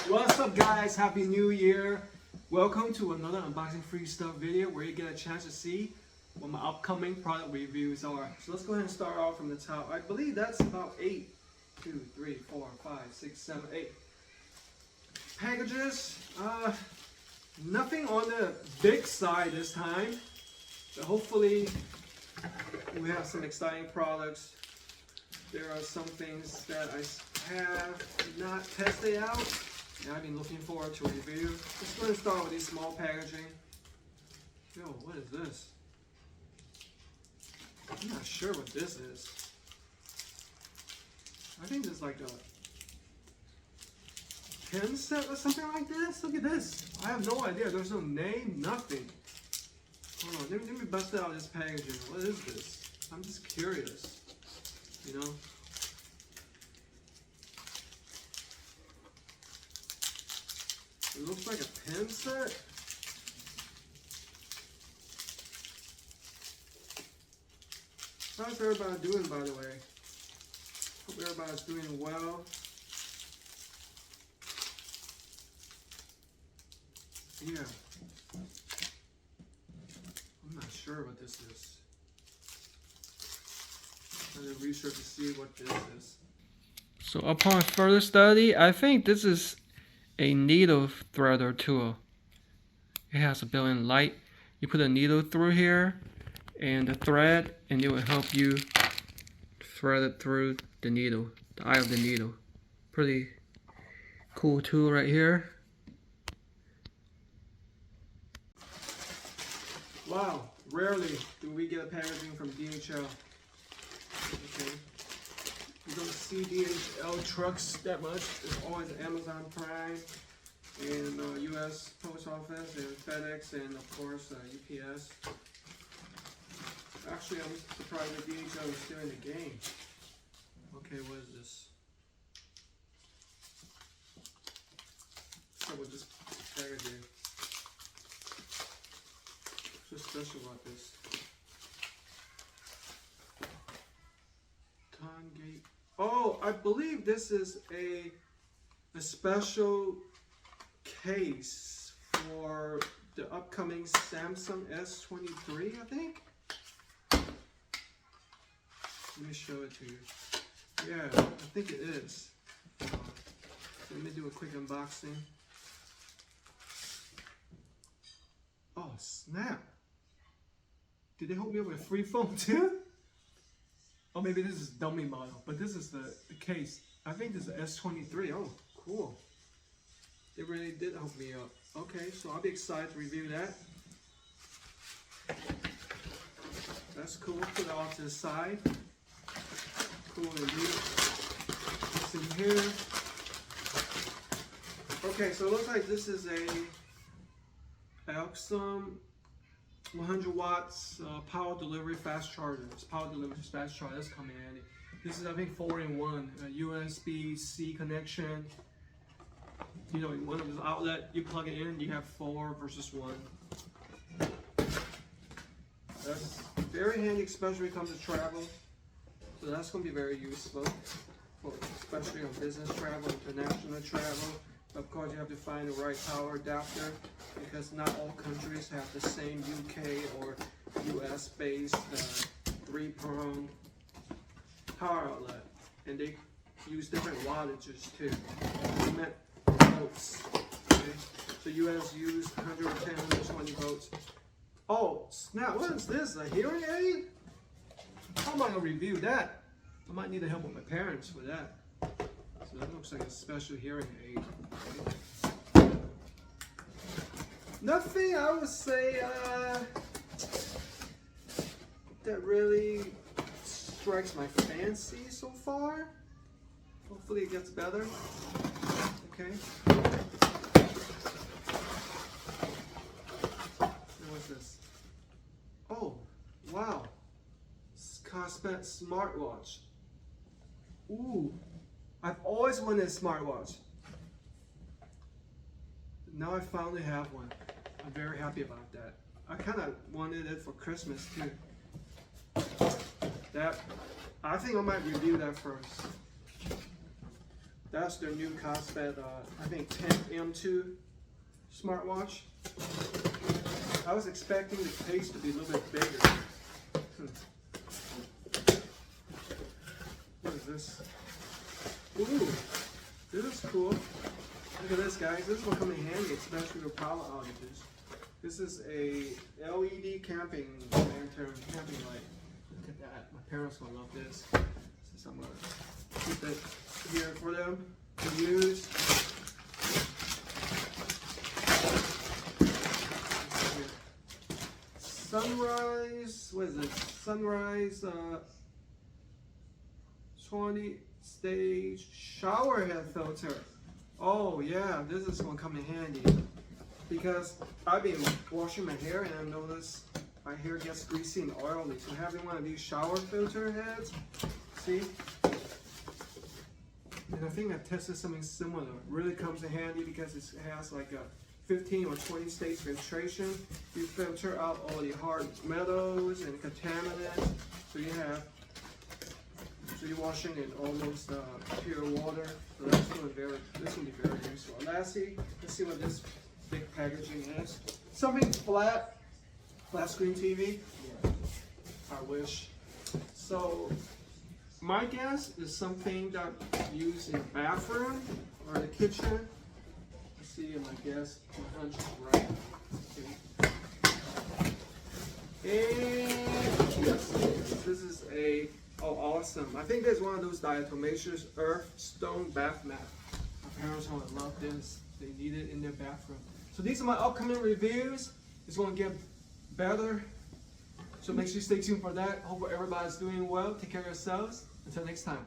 What's up guys, happy new year. Welcome to another unboxing free stuff video where you get a chance to see what my upcoming product reviews are. So let's go ahead and start off from the top. I believe that's about 8 packages. Nothing on the big side this time, but hopefully we have some exciting products. There are some things that I have not tested out and I've been looking forward to review. Let's go ahead and start with these small packaging. Yo, what is this? I'm not sure what this is. I think this is like a pen set or something like this. Look at this. I have no idea. There's no name, nothing. Hold on, let me bust out this packaging. What is this? I'm just curious, you know? It looks like a pen set. How's everybody doing, by the way? Hope everybody's doing well. Yeah. I'm not sure what this is. I'm trying to research to see what this is. So upon further study, I think this is a needle threader tool. It has a built-in light. You put a needle through here and the thread, and it will help you thread it through the needle, the eye of the needle. Pretty cool tool right here. Wow, rarely do we get a packaging from DHL. Okay. You don't see DHL trucks that much. There's always Amazon Prime and US Post Office and FedEx and of course UPS. Actually, I'm surprised that DHL is still in the game. Okay, what is this? What's up with this packaging? What's so special about this? Gate. Oh, I believe this is a special case for the upcoming Samsung S23, I think. Let me show it to you. Yeah, I think it is. Let me do a quick unboxing. Oh, snap. Did they hook me up with a free phone too? Oh, maybe this is dummy model, but this is the case. I think this is the S23. Oh, cool. They really did hook me up. Okay, so I'll be excited to review that. That's cool. Put it off to the side. Cool indeed. What's in here? Okay, so it looks like this is a Epson 100 watts power delivery fast charger. It's power delivery fast charger. That's coming handy. This is, I think, 4-in-1. USB-C connection. You know, one of those outlet you plug it in, you have 4 versus 1. That's very handy, especially when it comes to travel. So that's going to be very useful, especially on business travel, international travel. Of course, you have to find the right power adapter because not all countries have the same UK or US based 3-prong power outlet, and they use different wattages too. I meant volts. Okay? So US used 110, 120 volts. Oh snap! What is this? A hearing aid? How am I gonna review that? I might need the help with my parents for that. So that looks like a special hearing aid. Nothing I would say that really strikes my fancy so far. Hopefully it gets better. Okay. What's this? Oh, wow. Cosmet Smartwatch. Ooh. I've always wanted a smartwatch. Now I finally have one. I'm very happy about that. I kind of wanted it for Christmas too. I think I might review that first. That's their new Cosbed, I think 10M2 smartwatch. I was expecting the case to be a little bit bigger. What is this? Ooh, this is cool. Look at this, guys. This will come in handy, especially with power outages. This is a LED camping lantern, camping light. Look at that. My parents will love this. So I'm gonna keep it here for them to use. Sunrise, what is it? Sunrise 20 stage shower head filter. Oh yeah, this is gonna come in handy because I've been washing my hair and I noticed my hair gets greasy and oily. So having one of these shower filter heads, see? And I think I've tested something similar. It really comes in handy because it has like a 15 or 20 stage filtration. You filter out all the hard metals and contaminants. So you're washing in almost pure water. So that's going to be very useful. Lastly, let's see what this big packaging is. Something flat screen TV. Yeah, I wish. So my guess is something that you use in the bathroom or the kitchen. Let's see if my guess, my hunch is right. And yes, this is a, oh awesome. I think there's one of those diatomaceous earth stone bath mat. My parents would love this. They need it in their bathroom. So these are my upcoming reviews. It's going to get better. So make sure you stay tuned for that. Hope everybody's doing well. Take care of yourselves. Until next time.